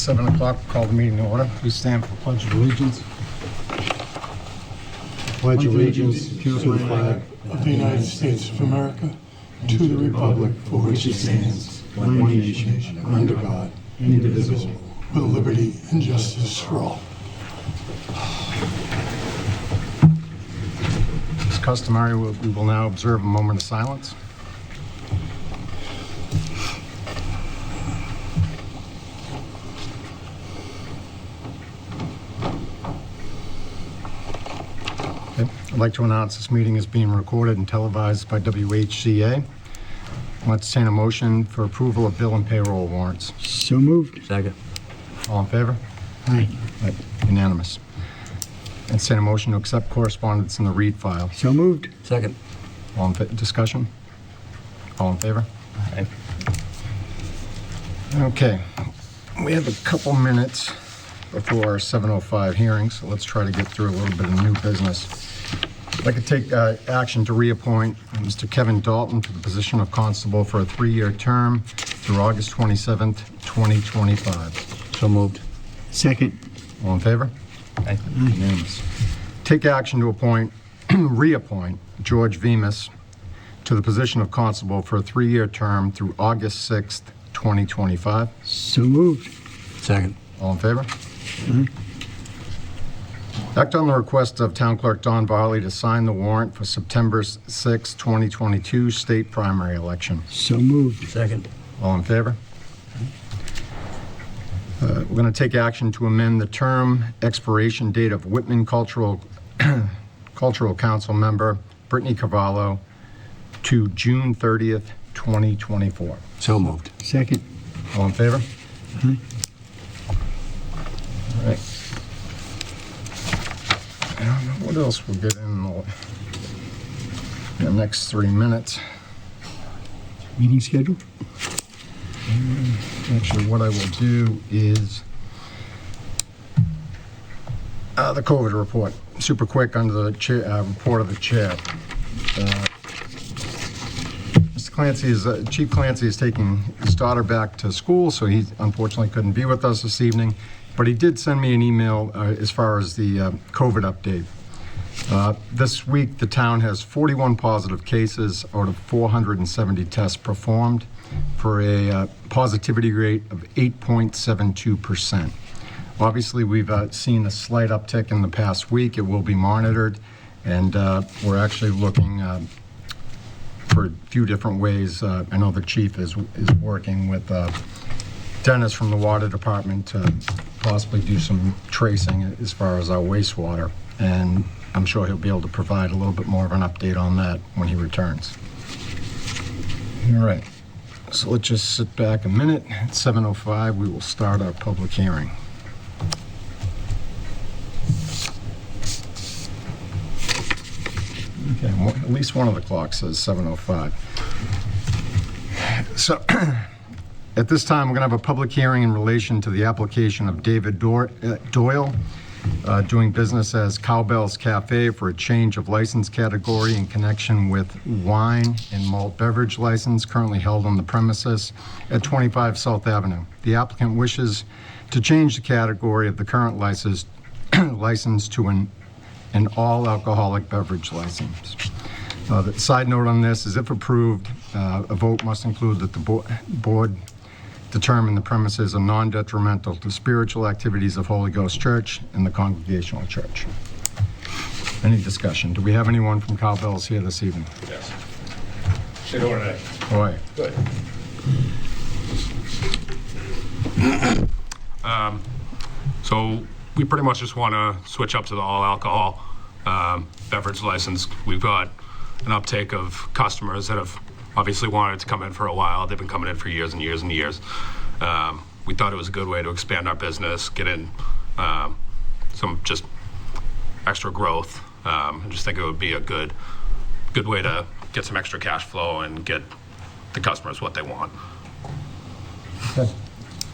7 o'clock, call the meeting to order. Please stand for the Pledge of Allegiance. Pledge allegiance to the flag of the United States of America, to the republic for which it stands, one nation, under God, indivisible, with liberty and justice for all. As customary, we will now observe a moment of silence. I'd like to announce this meeting is being recorded and televised by WHCA. I'll entertain a motion for approval of bill and payroll warrants. So moved. Second. All in favor? Aye. Right. Unanimous. Entertain a motion to accept correspondence in the read file. So moved. Second. All in discussion? All in favor? Aye. Okay. We have a couple minutes before our 7:05 hearing, so let's try to get through a little bit of new business. I'd like to take action to reappoint Mr. Kevin Dalton to the position of constable for a 3-year term through August 27th, 2025. So moved. Second. All in favor? Aye. Unanimous. Take action to reappoint George Vemus to the position of constable for a 3-year term through August 6th, 2025. So moved. Second. All in favor? Act on the request of Town Clerk Don Varley to sign the warrant for September 6, 2022 state primary election. So moved. Second. All in favor? We're going to take action to amend the term expiration date of Whitman Cultural Council member Brittany Cavallo to June 30th, 2024. So moved. Second. All in favor? Aye. All right. I don't know what else we'll get in the next 3 minutes. Meeting schedule? Actually, what I will do is the COVID report. Super quick under the chair, report of the chair. Mr. Clancy Chief Clancy is taking his daughter back to school, so he unfortunately couldn't be with us this evening. But he did send me an email as far as the COVID update. This week, the town has 41 positive cases out of 470 tests performed for a positivity rate of 8.72%. Obviously, we've seen a slight uptick in the past week. It will be monitored, and we're actually looking for a few different ways. I know the chief is working with Dennis from the water department to possibly do some tracing as far as our wastewater, and I'm sure he'll be able to provide a little bit more of an update on that when he returns. All right, so let's just sit back a minute. At 7:05, we will start our public hearing. Okay, at least one of the clocks says 7:05. So, at this time, we're going to have a public hearing in relation to the application of David Doyle, doing business as Cowbell's Cafe for a change of license category in connection with wine and malt beverage license currently held on the premises at 25 South Avenue. The applicant wishes to change the category of the current license to an all-alcoholic beverage license. The side note on this is, if approved, a vote must include that the board determine the premises are non-detrimental to spiritual activities of Holy Ghost Church and the Congregational Church. Any discussion? Do we have anyone from Cowbell's here this evening? Yes. Good order today. Boy. Good. So we pretty much just want to switch up to the all alcohol beverage license. We've got an uptake of customers that have obviously wanted to come in for a while. They've been coming in for years and years and years. We thought it was a good way to expand our business, get in some just extra growth. I just think it would be a good way to get some extra cash flow and get the customers what they want. Okay.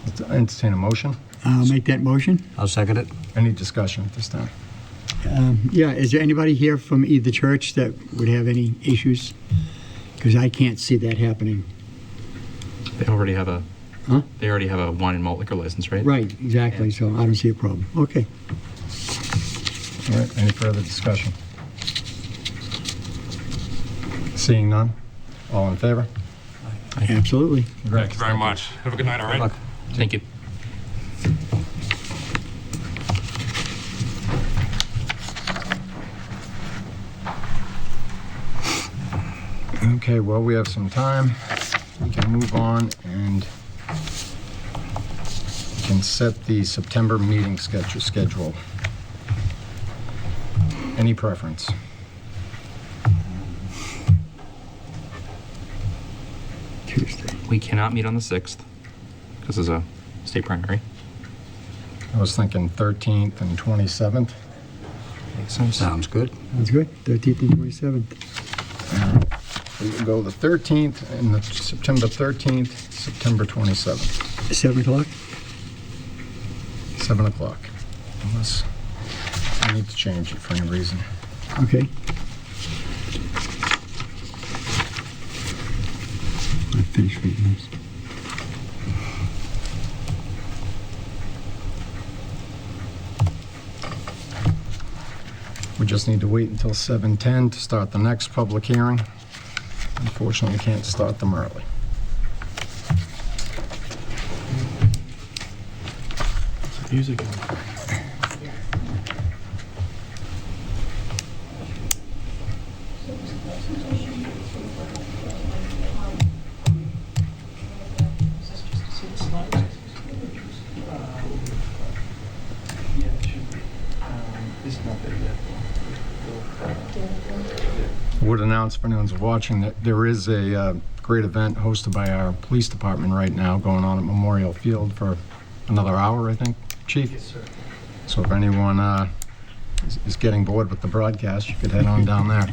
Let's entertain a motion. I'll make that motion. I'll second it. Any discussion at this time? Yeah, is there anybody here from either church that would have any issues? Because I can't see that happening. They already have a Huh? They already have a wine and malt liquor license, right? Right, exactly, so I don't see a problem. Okay. All right, any further discussion? Seeing none? All in favor? Absolutely. Thank you very much. Have a good night, all right? Thank you. Okay, well, we have some time. We can move on and we can set the September meeting schedule. Any preference? Tuesday. We cannot meet on the 6th because there's a state primary. I was thinking 13th and 27th. Makes sense. Sounds good. Sounds good. 13th and 27th. We will go the 13th and the September 13th, September 27th, 7 o'clock? 7 o'clock. Unless I need to change it for any reason. Okay. I finished reading this. We just need to wait until 7:10 to start the next public hearing. Unfortunately, we can't start them early. Music. Would announce for anyone's watching that there is a great event hosted by our police department right now going on at Memorial Field for another hour, I think, Chief? Yes, sir. So if anyone is getting bored with the broadcast, you could head on down there.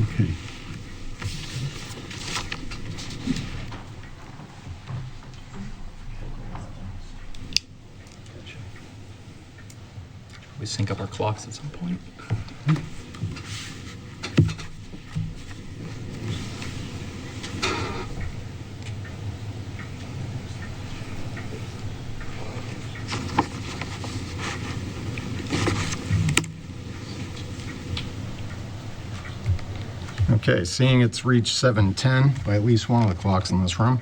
Okay. We sync up our clocks at some point. Okay, seeing it's reached 7:10 by at least one of the clocks in this room,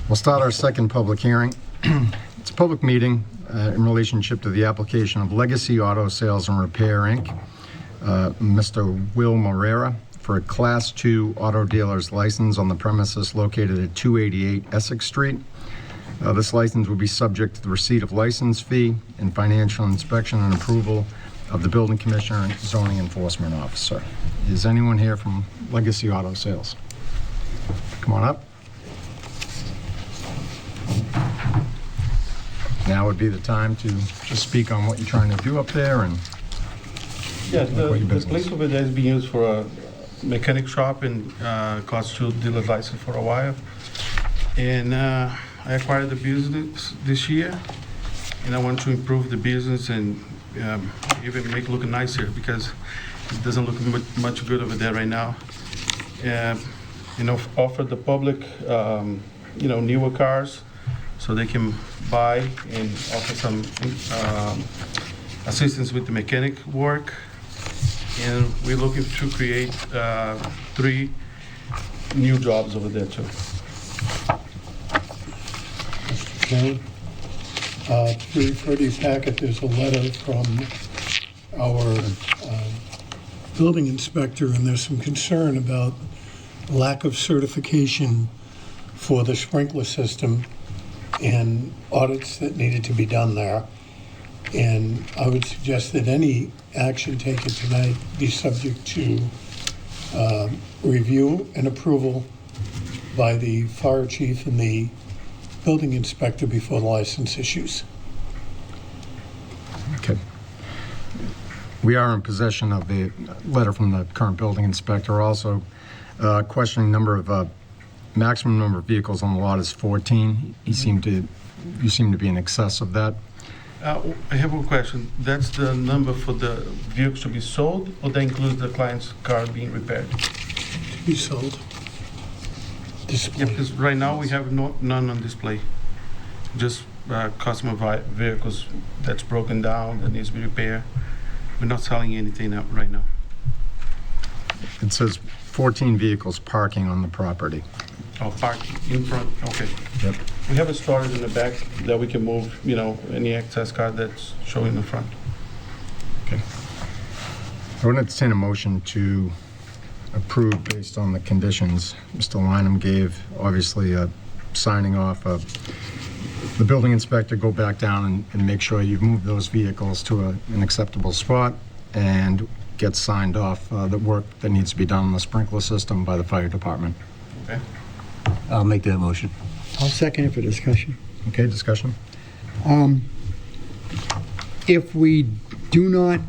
we'll start our second public hearing. It's a public meeting in relationship to the application of Legacy Auto Sales and Repair, Inc., Mr. Will Morera, for a Class II auto dealer's license on the premises located at 288 Essex Street. This license will be subject to the receipt of license fee and financial inspection and approval of the building commissioner and zoning enforcement officer. Is anyone here from Legacy Auto Sales? Come on up. Now would be the time to just speak on what you're trying to do up there and Yeah, What your the business? place over there is being used for a mechanic shop and Class 2 dealer license for a while. And I acquired the business this year, and I want to improve the business and even make it look nicer because it doesn't look much good over there right now. Offer the public, newer cars so they can buy and offer some assistance with the mechanic work. And we're looking to create 3 new jobs over there too. Okay. To refer to your packet, there's a letter from our building inspector, and there's some concern about lack of certification for the sprinkler system and audits that needed to be done there. And I would suggest that any action taken tonight be subject to review and approval by the fire chief and the building inspector before the license issues. Okay. We are in possession of the letter from the current building inspector also, questioning maximum number of vehicles on the lot is 14. You seem to be in excess of that. I have one question. That's the number for the vehicles to be sold, or that includes the client's car being repaired? To be sold. Yeah, Display. because right now we have none on display. Just customer vehicles that's broken down, that needs to be repaired. We're not selling anything right now. It says 14 vehicles parking on the property. Oh, parking in front, okay. Yep. We have a storage in the back that we can move, any excess car that's showing in the front. Okay. I would entertain a motion to approve based on the conditions Mr. Lineham gave, obviously signing off of the building inspector, go back down and make sure you've moved those vehicles to an acceptable spot and get signed off the work that needs to be done on the sprinkler system by the fire department. Okay. I'll make that motion. I'll second it for discussion. Okay, discussion? If we do not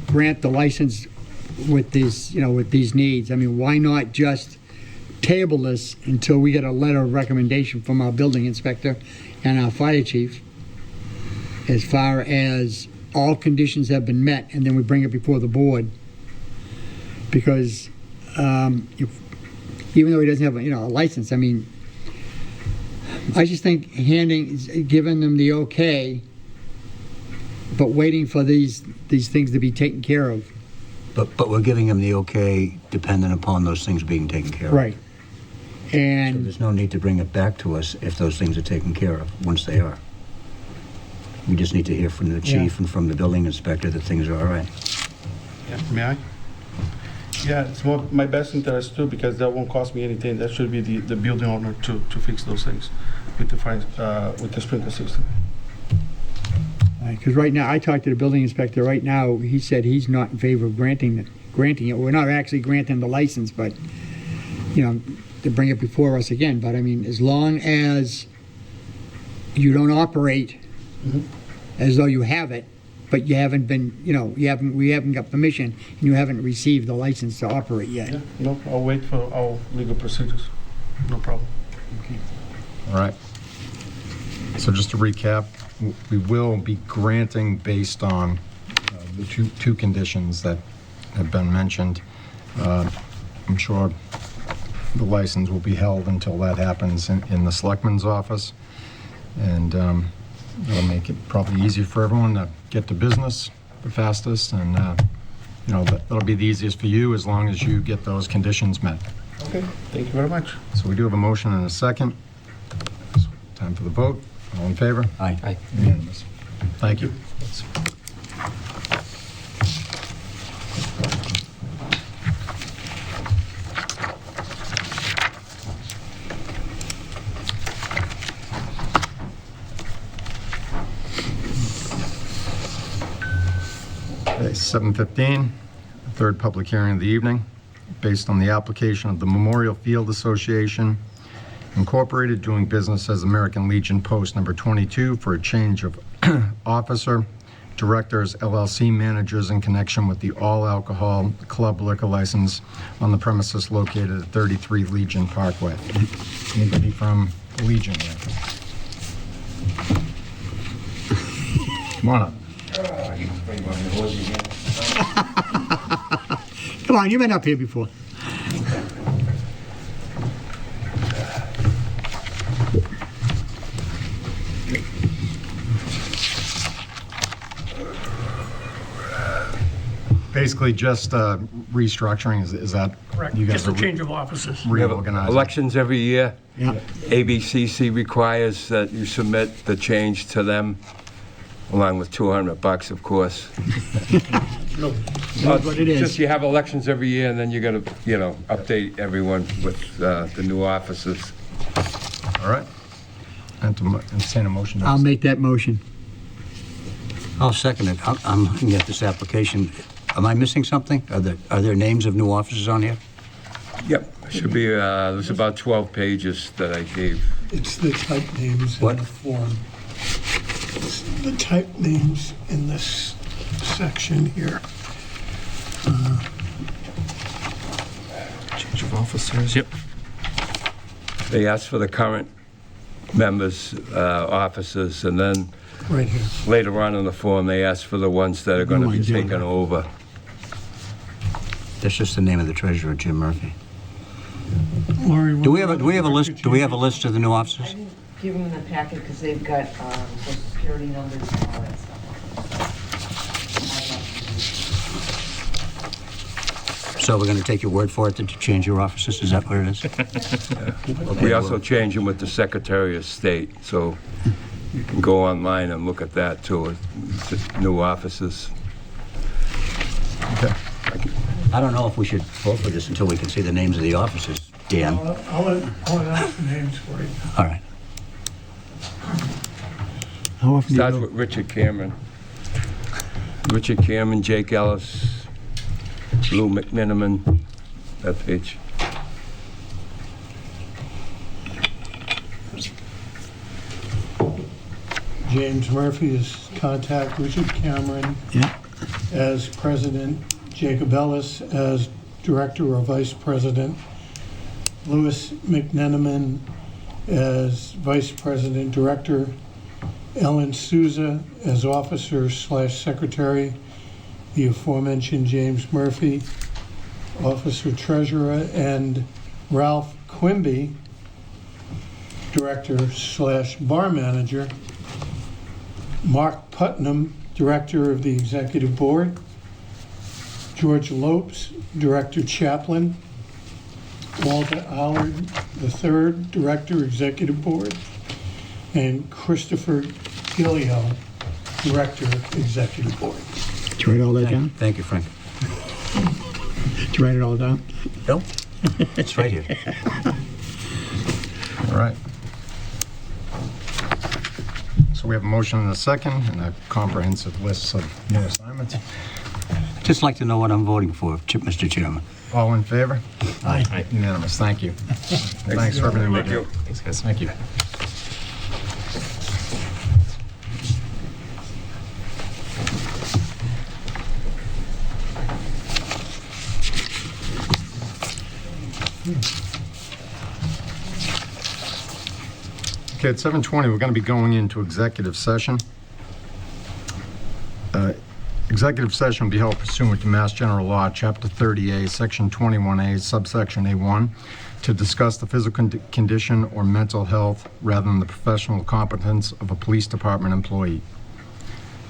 grant the license with these, with these needs, I mean, why not just table this until we get a letter of recommendation from our building inspector and our fire chief as far as all conditions have been met, and then we bring it before the board? Because even though he doesn't have a license, I mean, I just think giving them the okay, but waiting for these things to be taken care of. But we're giving him the okay dependent upon those things being taken care of. Right. So And there's no need to bring it back to us if those things are taken care of, once they are. We just need to hear from the chief and from the building inspector that things are all right. Yeah, may I? Yeah, it's my best interest too, because that won't cost me anything. That should be the building owner to fix those things with the sprinkler system. because right now, I talked to the building inspector right now, he said he's not in favor of granting it. We're not actually granting the license, but, to bring it before us again. But I mean, as long as you don't operate as though you have it, but you haven't been, we haven't got permission, and you haven't received the license to operate yet. Yeah, no, I'll wait for our legal procedures. No problem. All right. So just to recap, we will be granting based on the two conditions that have been mentioned. I'm sure the license will be held until that happens in the Selectmen's office. And that'll make it probably easier for everyone to get to business the fastest. And, that'll be the easiest for you as long as you get those conditions met. Okay, thank you very much. So we do have a motion and a second. Time for the vote. All in favor? Aye. Unanimous. Thank you. Okay, 7:15, third public hearing of the evening, based on the application of the Memorial Field Association Incorporated, doing business as American Legion Post Number 22, for a change of officer, directors, LLC managers in connection with the all-alcohol club liquor license on the premises located at 33 Legion Parkway. Anybody from Legion here? Come on up. Come on, you've been up here before. Basically just restructuring, is that? Correct, You guys just a are change of offices. reorganizing? Elections every year. Yeah. ABCC requires that you submit the change to them, along with $200, of course. That's what it is. Just you have elections every year, and then you got to, update everyone with the new offices. All right. And to entertain a motion. I'll make that motion. I'll second it. I'm looking at this application. Am I missing something? Are there names of new officers on here? Yep, should be, there's about 12 pages that I gave. It's the type names in What? the form. It's the type names in this section here. Change of officers, yep. They asked for the current members, officers, and then Right here. later on in the form, they asked for the ones that are going to No be idea. taken over. That's just the name of the treasurer, Jim Murphy. Laurie, Do we have a list? Do we have a list of the new I officers? didn't give them in the packet because they've got social security numbers and all that stuff. So we're going to take your word for it that you change your officers? Is that what it is? We also changed them with the Secretary of State, so you can go online and look at that too, the new officers. Okay. I don't know if we should vote for this until we can see the names of the officers, Dan. I'll announce the names for you. All right. How often do Starts you with Richard Cameron. Richard Cameron, Jake Ellis, Lou McMiniman, that page. James Murphy is contact Richard Cameron Yeah. as president, Jacob Ellis as director or vice president, Louis McNeneman as vice president, director, Ellen Souza as officer/secretary, the aforementioned James Murphy, officer treasurer, and Ralph Quimby, director/bar manager, Mark Putnam, director of the executive board, George Lopes, director chaplain, Walter Allard III, director executive board, and Christopher Gilliel, director executive board. Did you write all that down? Thank you, Frank. Did you write it all down? No? It's right here. All right. So we have a motion and a second, and a comprehensive list of new assignments. I'd just like to know what I'm voting for, Mr. Chairman. All in favor? Aye. Unanimous, thank you. Thanks for everything we do. Thanks, guys. Thank you. Okay, at 7:20, we're going to be going into executive session. Executive session will be held pursuant to Mass General Law, Chapter 30A, Section 21A, subsection A1, to discuss the physical condition or mental health rather than the professional competence of a police department employee.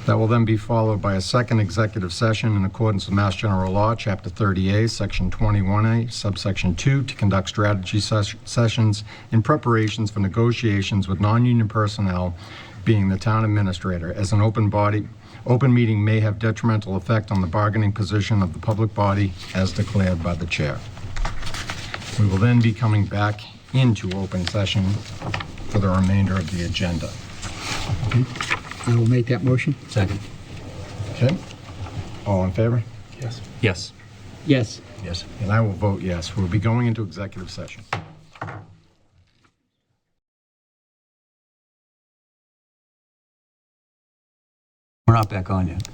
That will then be followed by a second executive session in accordance with Mass General Law, Chapter 30A, Section 21A, subsection 2, to conduct strategy sessions in preparations for negotiations with non-union personnel, being the town administrator, as an open meeting may have detrimental effect on the bargaining position of the public body as declared by the chair. We will then be coming back into open session for the remainder of the agenda. I will make that motion. Second. Okay? All in favor? Yes. Yes. Yes. Yes. And I will vote yes. We'll be going into executive session. We're not back on yet.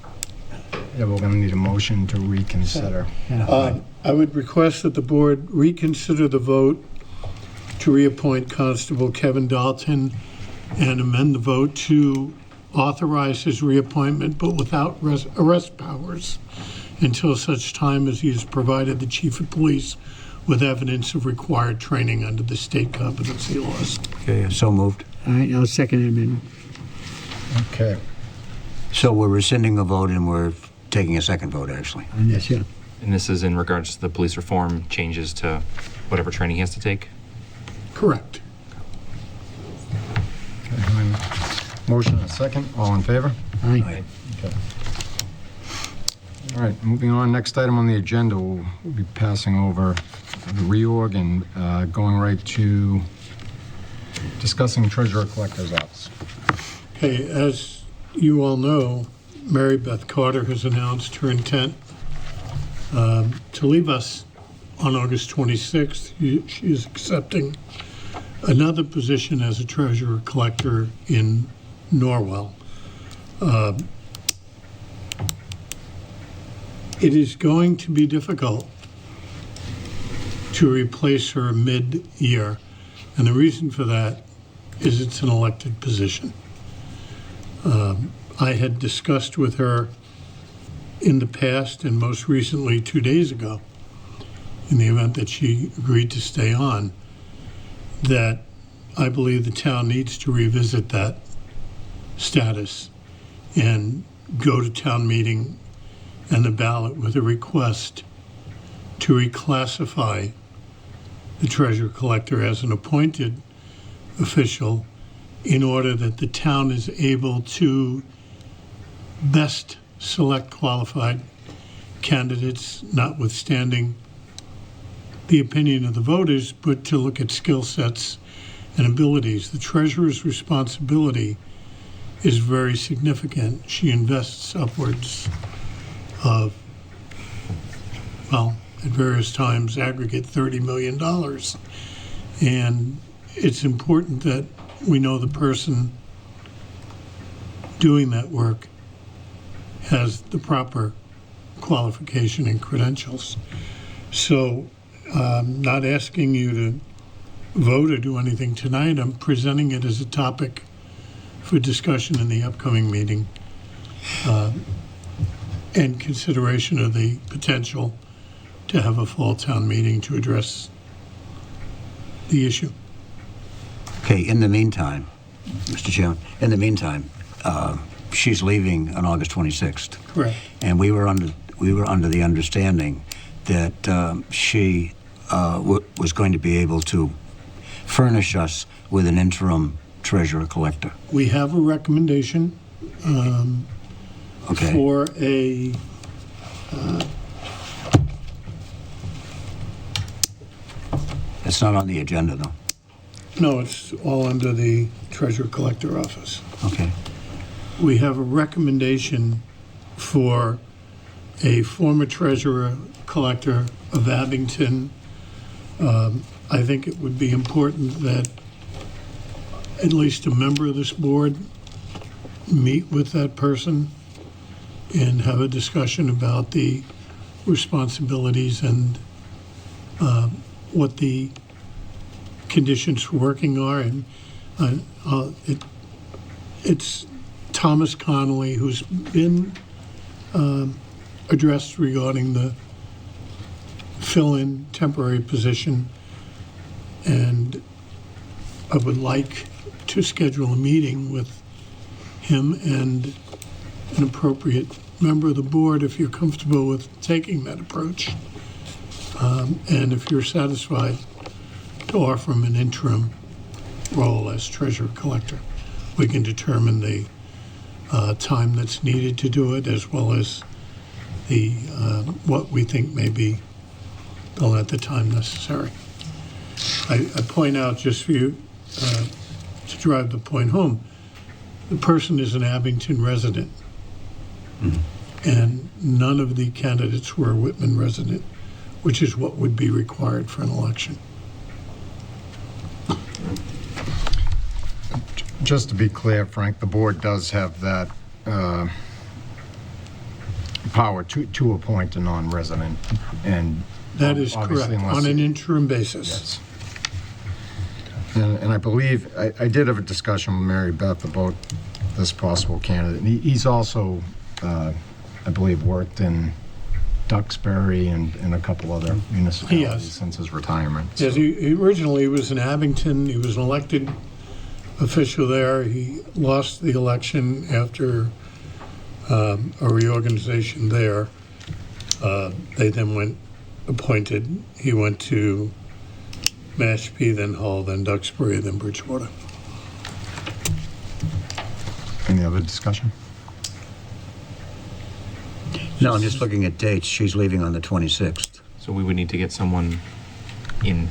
Yeah, we're going to need a motion to reconsider. I would request that the board reconsider the vote to reappoint Constable Kevin Dalton and amend the vote to authorize his reappointment, but without arrest powers, until such time as he has provided the chief of police with evidence of required training under the state competency laws. Okay, so moved. All right, I'll second the amendment. Okay. So we're rescinding a vote and we're taking a second vote, actually. On this, yeah. And this is in regards to the police reform changes to whatever training he has to take? Correct. Motion and a second. All in favor? Aye. Okay. All right, moving on. Next item on the agenda, we'll be passing over the reorg and going right to discussing treasurer collector's office. Okay, as you all know, Mary Beth Carter has announced her intent to leave us on August 26th. She is accepting another position as a treasurer collector in Norwell. It is going to be difficult to replace her mid-year, and the reason for that is it's an elected position. I had discussed with her in the past, and most recently 2 days ago, in the event that she agreed to stay on, that I believe the town needs to revisit that status and go to town meeting and the ballot with a request to reclassify the treasurer collector as an appointed official in order that the town is able to best select qualified candidates, notwithstanding the opinion of the voters, but to look at skill sets and abilities. The treasurer's responsibility is very significant. She invests upwards of, well, at various times, aggregate $30 million. And it's important that we know the person doing that work has the proper qualification and credentials. So I'm not asking you to vote or do anything tonight. I'm presenting it as a topic for discussion in the upcoming meeting and consideration of the potential to have a fall town meeting to address the issue. Okay, in the meantime, Mr. Chairman, in the meantime, she's leaving on August 26th. Correct. And we were under the understanding that she was going to be able to furnish us with an interim treasurer collector. We have a recommendation Okay. for a It's not on the agenda, though. no, it's all under the treasurer collector office. Okay. We have a recommendation for a former treasurer collector of Abington. I think it would be important that at least a member of this board meet with that person and have a discussion about the responsibilities and what the conditions for working are. And it's Thomas Connolly who's been addressed regarding the fill-in temporary position, and I would like to schedule a meeting with him and an appropriate member of the board if you're comfortable with taking that approach, and if you're satisfied, to offer him an interim role as treasurer collector. We can determine the time that's needed to do it, as well as the what we think may be the length of time necessary. I point out, just for you to drive the point home, the person is an Abington resident, and none of the candidates were a Whitman resident, which is what would be required for an election. Just to be clear, Frank, the board does have that power to appoint a non-resident, and That is obviously correct, unless on an it- interim basis. Yes. And I believe, I did have a discussion with Mary Beth about this possible candidate. And he's also, I believe, worked in Duxbury and a couple other municipalities Yes. since his retirement. Yes, he originally was in Abington. He was an elected official there. He lost the election after a reorganization there. They then appointed. He went to Mashpee, then Hull, then Duxbury, then Bridgewater. Any other discussion? No, I'm just looking at dates. She's leaving on the 26th. So we would need to get someone in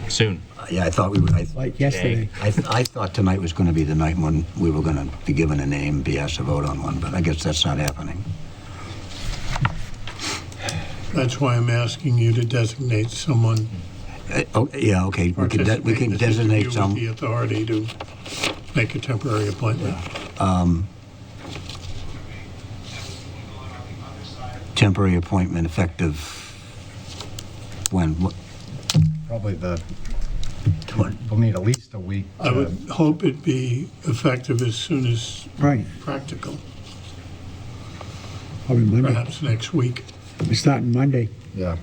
soon. Yeah, I thought we would. Like yesterday. I thought tonight was going to be the night when we were going to be given a name, be asked to vote on one, but I guess that's not happening. That's why I'm asking you to designate someone. Oh, yeah, okay, we can participate in this designate interview some. with the authority to make a temporary appointment. Temporary appointment effective when? Probably What? we'll need at least a week. I would hope it'd be effective as soon as Right, practical, probably Monday. perhaps next week. We're starting Monday. Yeah.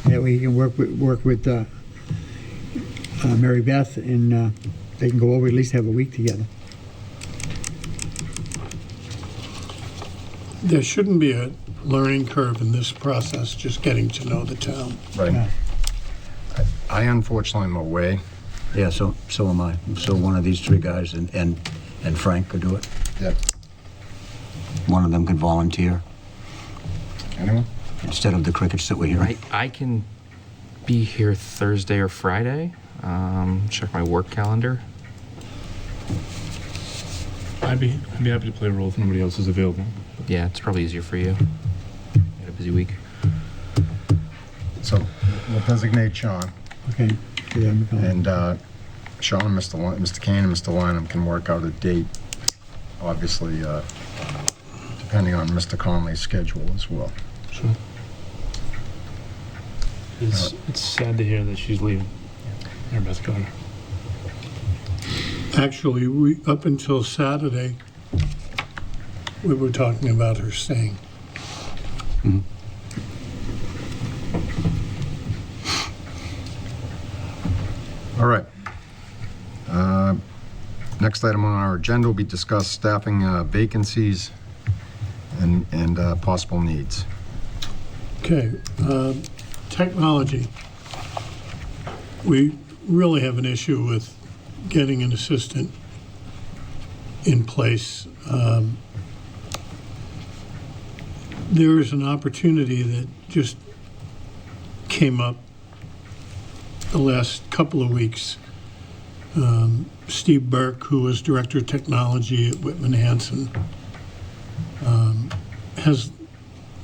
That way you can work with Mary Beth, and they can go over, at least have a week together. There shouldn't be a learning curve in this process, just getting to know the town. Right. Yeah. I unfortunately am away. Yeah, so am I. So one of these three guys and Frank could do it. Yep. One of them could volunteer Anyone? instead of the crickets that we hear. I can be here Thursday or Friday. Check my work calendar. I'd be happy to play a role if nobody else is available. Yeah, it's probably easier for you. You had a busy week. So we'll designate Sean. Okay. Yeah, I'm going. And Sean, Mr. Kane, and Mr. Lynham can work out a date, obviously, depending on Mr. Conley's schedule as well. Sure. It's sad to hear that she's leaving. Mary Beth Carter. Actually, up until Saturday, we were talking about her staying. All right. Next item on our agenda will be discuss staffing vacancies and possible needs. Okay, technology. We really have an issue with getting an assistant in place. There is an opportunity that just came up the last couple of weeks. Steve Burke, who was Director of Technology at Whitman Hanson, has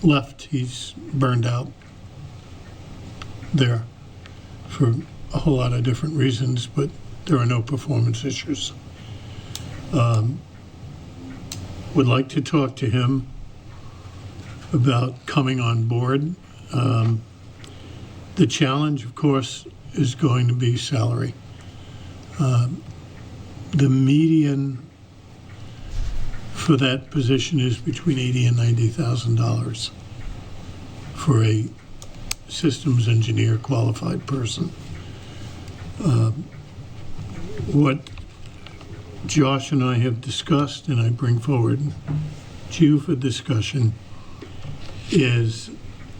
left. He's burned out there for a whole lot of different reasons, but there are no performance issues. Would like to talk to him about coming on board. The challenge, of course, is going to be salary. The median for that position is between $80,000 and $90,000 for a systems engineer qualified person. What Josh and I have discussed, and I bring forward to you for discussion, is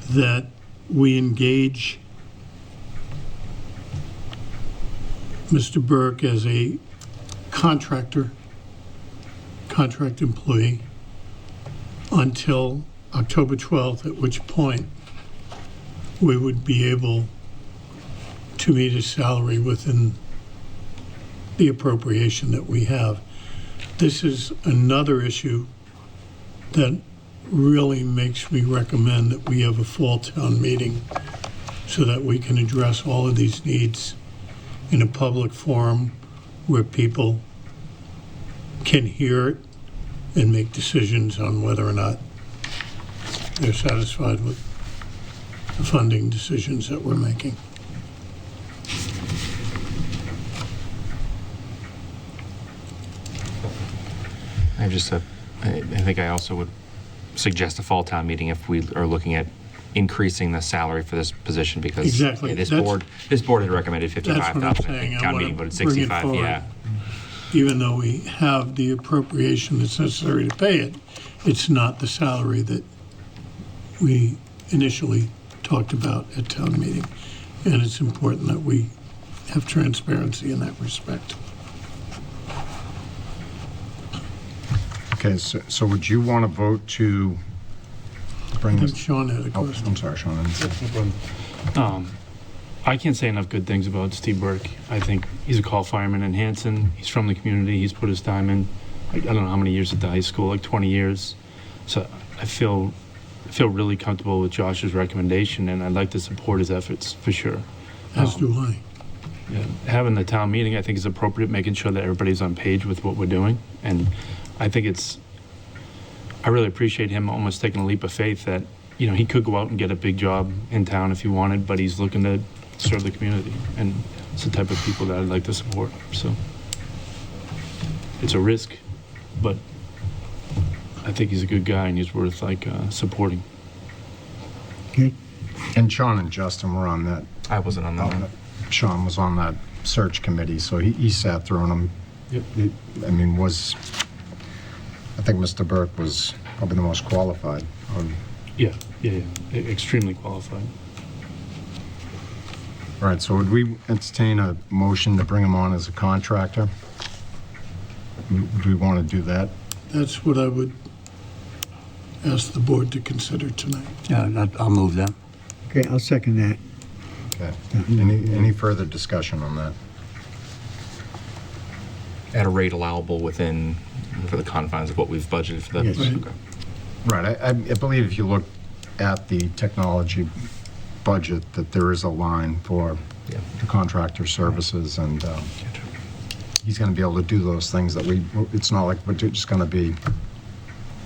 that we engage Mr. Burke as a contract employee until October 12th, at which point we would be able to meet his salary within the appropriation that we have. This is another issue that really makes me recommend that we have a fall town meeting so that we can address all of these needs in a public forum where people can hear it and make decisions on whether or not they're satisfied with the funding decisions that we're making. I think I also would suggest a fall town meeting if we are looking at increasing the salary for this position, because Exactly. this That's- board had recommended That's what I'm 55,000. I saying. think I town wanna meeting voted bring it 65. forward. Yeah. Even though we have the appropriation that's necessary to pay it, it's not the salary that we initially talked about at town meeting. And it's important that we have transparency in that respect. Okay, so would you want to vote to bring I think this? Sean had a Oh, question. I'm sorry, Sean. I can't say enough good things about Steve Burke. I think he's a call fireman in Hanson. He's from the community. He's put his time in. I don't know how many years at the high school, like 20 years. So I feel feel really comfortable with Josh's recommendation, and I'd like to support his efforts for sure. As do I. Yeah, having the town meeting, I think, is appropriate, making sure that everybody's on page with what we're doing. And I think I really appreciate him almost taking a leap of faith that, you know, he could go out and get a big job in town if he wanted, but he's looking to serve the community. And it's the type of people that I'd like to support. So it's a risk, but I think he's a good guy and he's worth supporting. Okay. And Sean and Justin were on that. I wasn't on that one. Sean was on that search committee, so he sat through them. Yep. I mean, I think Mr. Burke was probably the most qualified. Yeah. Extremely qualified. All right, so would we entertain a motion to bring him on as a contractor? Do we want to do that? That's what I would ask the board to consider tonight. Yeah, I'll move that. Okay, I'll second that. Okay. Any further discussion on that? At a rate allowable for the confines of what we've budgeted for that. Yes. Right. Okay. Right, I believe if you look at the technology budget, that there is a line for Yeah. the contractor services, and he's going to be able to do those things that it's not like we're just going to be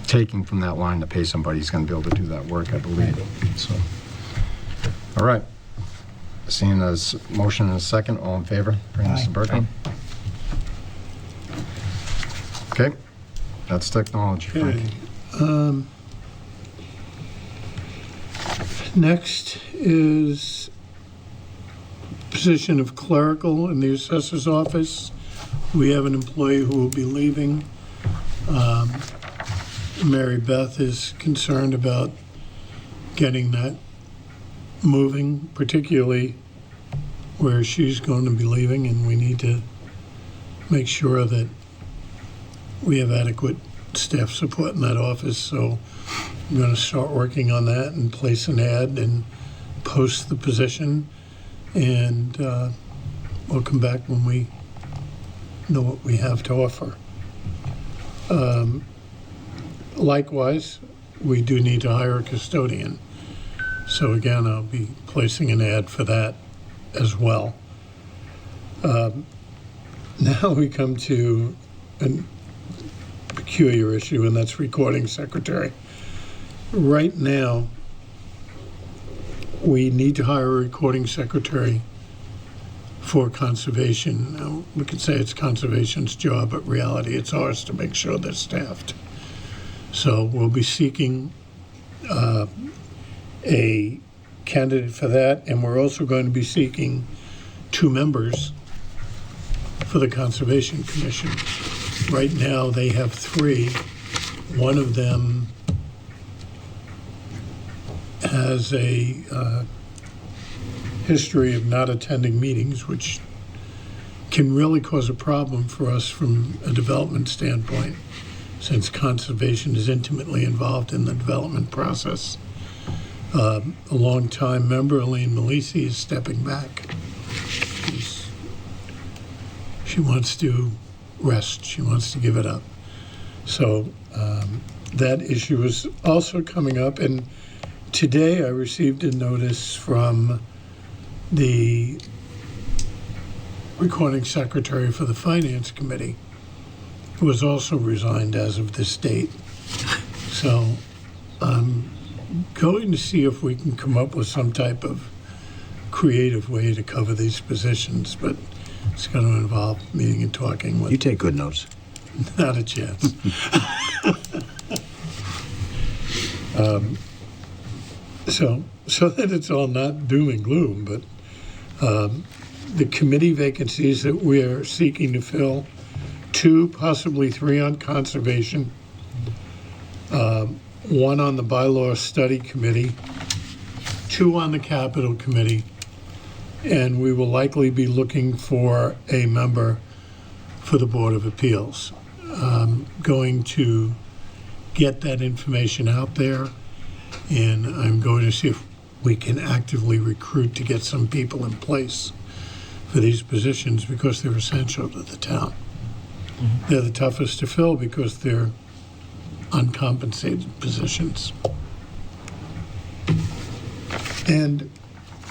taking from that line to pay somebody. He's going to be able to do that work, I believe. So, all right. Seeing as motion and a second, all in favor? Bring Mr. Burke on. Okay, that's technology. Okay. Frank. Next is position of clerical in the assessor's office. We have an employee who will be leaving. Mary Beth is concerned about getting that moving, particularly where she's going to be leaving, and we need to make sure that we have adequate staff support in that office. So I'm going to start working on that and place an ad and post the position, and we'll come back when we know what we have to offer. Likewise, we do need to hire a custodian. So again, I'll be placing an ad for that as well. Now we come to a peculiar issue, and that's recording secretary. Right now, we need to hire a recording secretary for conservation. Now, we could say it's conservation's job, but reality, it's ours to make sure they're staffed. So we'll be seeking a candidate for that, and we're also going to be seeking 2 members for the Conservation Commission. Right now, they have 3. One of them has a history of not attending meetings, which can really cause a problem for us from a development standpoint, since conservation is intimately involved in the development process. A longtime member, Elaine Malisi, is stepping back. She wants to rest. She wants to give it up. So that issue is also coming up. And today I received a notice from the recording secretary for the Finance Committee, who has also resigned as of this date. So I'm going to see if we can come up with some type of creative way to cover these positions, but it's going to involve meeting and talking with. You take good notes. Not a chance. So that it's all not doom and gloom, but the committee vacancies that we are seeking to fill, 2, possibly 3 on conservation, 1 on the bylaw study committee, 2 on the capital committee, and we will likely be looking for a member for the Board of Appeals. Going to get that information out there, and I'm going to see if we can actively recruit to get some people in place for these positions, because they're essential to the town. Mm-hmm. They're the toughest to fill because they're uncompensated positions. And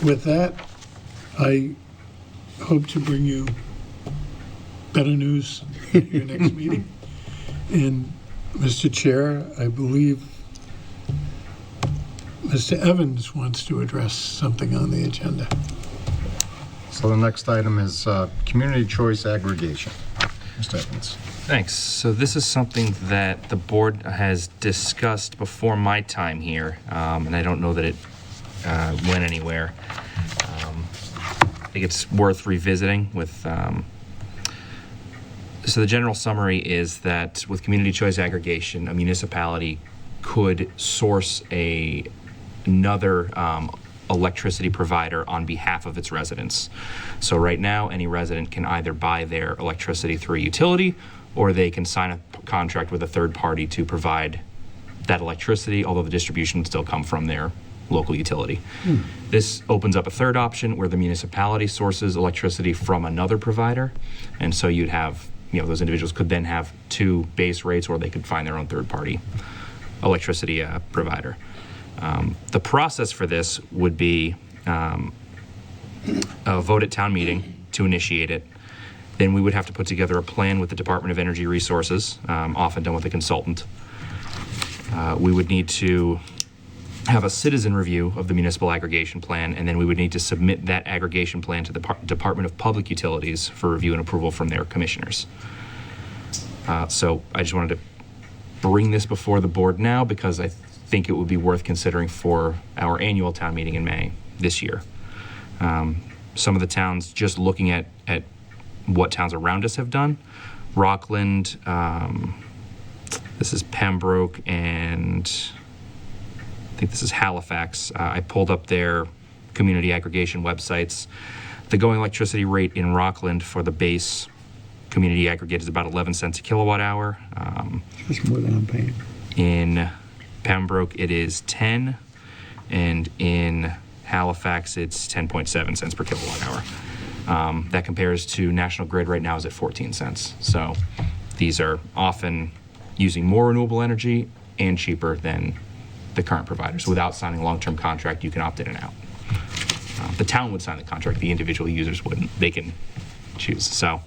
with that, I hope to bring you better news at your next meeting. And Mr. Chair, I believe Mr. Evans wants to address something on the agenda. So the next item is community choice aggregation. Mr. Evans. Thanks. So this is something that the board has discussed before my time here, and I don't know that it went anywhere. I think it's worth revisiting with. So the general summary is that with community choice aggregation, a municipality could source another electricity provider on behalf of its residents. So right now, any resident can either buy their electricity through a utility, or they can sign a contract with a third party to provide that electricity, although the distribution would still come from their local utility. This opens up a third option where the municipality sources electricity from another provider, and so you'd have, those individuals could then have two base rates, or they could find their own third party electricity provider. The process for this would be a vote at town meeting to initiate it. Then we would have to put together a plan with the Department of Energy Resources, often done with a consultant. We would need to have a citizen review of the municipal aggregation plan, and then we would need to submit that aggregation plan to the Department of Public Utilities for review and approval from their commissioners. So I just wanted to bring this before the board now because I think it would be worth considering for our annual town meeting in May this year. Some of the towns, just looking at what towns around us have done, Rockland, this is Pembroke, and I think this is Halifax. I pulled up their community aggregation websites. The going electricity rate in Rockland for the base community aggregate is about 11 cents a kilowatt hour. That's more than I'm paying. In Pembroke, it is 10, and in Halifax, it's 10.7 cents per kilowatt hour. That compares to National Grid right now is at 14 cents. So these are often using more renewable energy and cheaper than the current providers. Without signing a long-term contract, you can opt in and out. The town would sign the contract, the individual users wouldn't. They can choose. So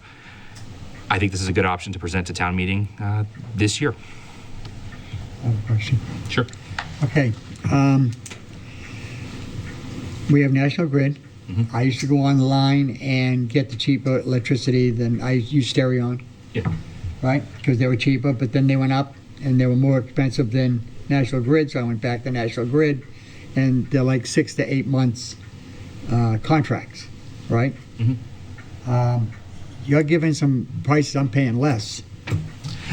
I think this is a good option to present to town meeting this year. I have a question. Sure. Okay. We have National Grid. I used to go online and get the cheaper electricity than I used Stereon, Yeah. right? Because they were cheaper, but then they went up and they were more expensive than National Grid, so I went back to National Grid, and they're like 6 to 8 months contracts, right? You're giving some prices, I'm paying less.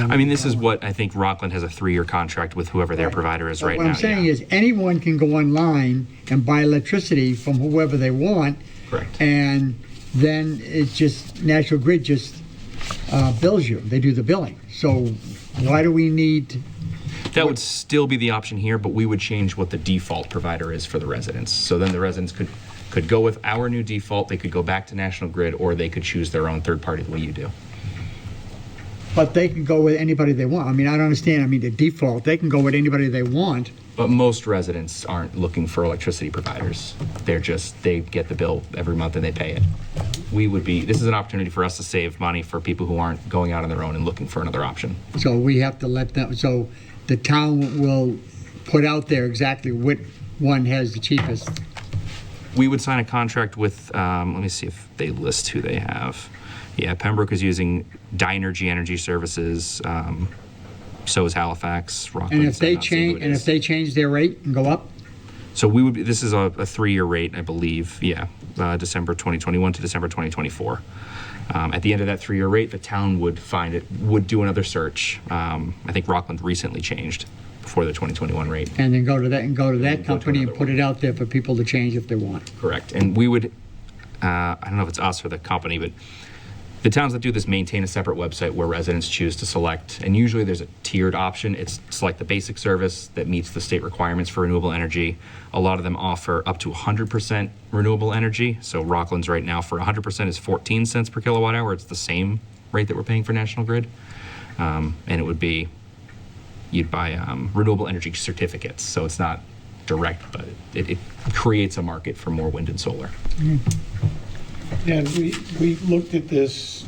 I mean, this is what I think Rockland has a 3-year contract with whoever their provider is right What now. I'm saying yeah. is anyone can go online and buy electricity from whoever they want, Correct. and then it's just, National Grid just bills you. They do the billing. So why do we need... That would still be the option here, but we would change what the default provider is for the residents. So then the residents could go with our new default, they could go back to National Grid, or they could choose their own third party the way you do. But they can go with anybody they want. I mean, I don't understand. I mean, the default, they can go with anybody they want. But most residents aren't looking for electricity providers. They get the bill every month and they pay it. This is an opportunity for us to save money for people who aren't going out on their own and looking for another option. So we have to let them, so the town will put out there exactly what one has the cheapest. We would sign a contract with, let me see if they list who they have. Yeah, Pembroke is using Dynergy Energy Services. So is Halifax, Rockland. And if they change their rate and go up? So this is a 3-year rate, I believe. Yeah, December 2021 to December 2024. At the end of that 3-year rate, the town would do another search. I think Rockland recently changed before the 2021 rate. And then go to that company and another put it out there for people to change if they want. Correct. And we would, I don't know if it's us or the company, but the towns that do this maintain a separate website where residents choose to select, and usually there's a tiered option. It's select the basic service that meets the state requirements for renewable energy. A lot of them offer up to 100% renewable energy. So Rockland's right now for 100% is 14 cents per kilowatt hour. It's the same rate that we're paying for National Grid. And it would be, you'd buy renewable energy certificates. So it's not direct, but it creates a market for more wind and solar. And we looked at this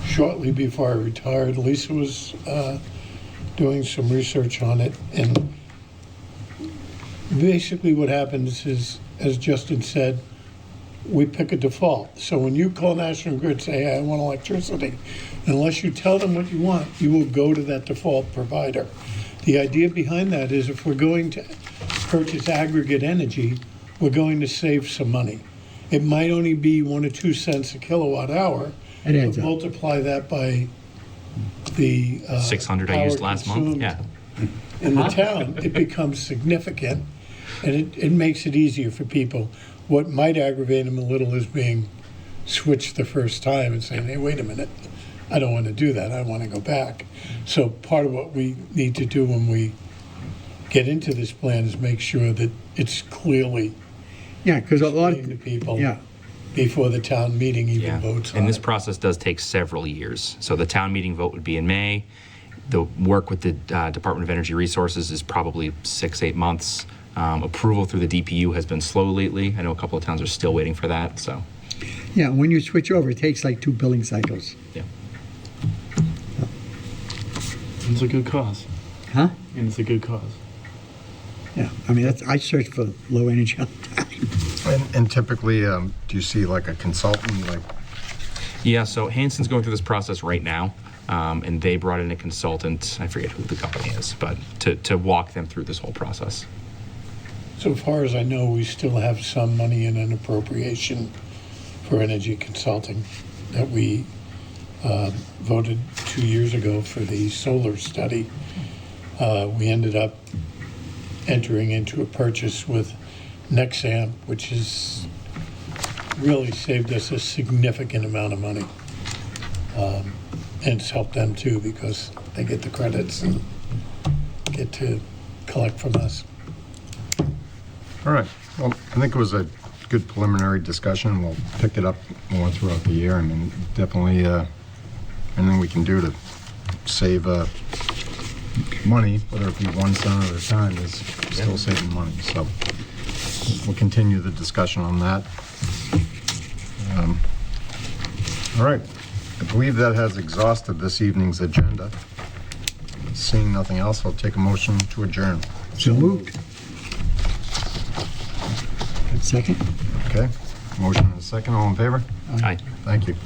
shortly before I retired. Lisa was doing some research on it, and basically what happens is, as Justin said, we pick a default. So when you call National Grid, say, hey, I want electricity, unless you tell them what you want, you will go to that default provider. The idea behind that is if we're going to purchase aggregate energy, we're going to save some money. It might only be 1 or 2 cents a kilowatt hour. It adds but up. multiply that by the 600 I power used last month, consumed yeah. in the town, it becomes significant, and it makes it easier for people. What might aggravate them a little is being switched the first time and saying, hey, wait a minute, I don't want to do that, I want to go back. So part of what we need to do when we get into this plan is make sure that it's clearly Yeah, because a lot explained to of, people yeah, before the town meeting even Yeah, votes on and this it. process does take several years. So the town meeting vote would be in May. The work with the Department of Energy Resources is probably 6-8 months. Approval through the DPU has been slow lately. I know a couple of towns are still waiting for that, so, yeah, when you switch over, it takes like 2 billing cycles. yeah. It's a good cause. Huh? And it's a good cause. Yeah, I mean, I search for low energy all the time. And typically, do you see like a consultant, like, Yeah, so Hanson's going through this process right now, and they brought in a consultant, I forget who the company is, but to walk them through this whole process. So far as I know, we still have some money in an appropriation for energy consulting that we voted 2 years ago for the solar study. We ended up entering into a purchase with Nexamp, which has really saved us a significant amount of money. And it's helped them too because they get the credits and get to collect from us. all right. Well, I think it was a good preliminary discussion. We'll pick it up more throughout the year. I mean, definitely anything we can do to save money, whether it be 1 cent at a time, is still saving money. So we'll continue the discussion on that. All right. I believe that has exhausted this evening's agenda. Seeing nothing else, I'll take a motion to adjourn. So moved. Second? Okay? Motion and a second. All in favor? Aye. Thank you.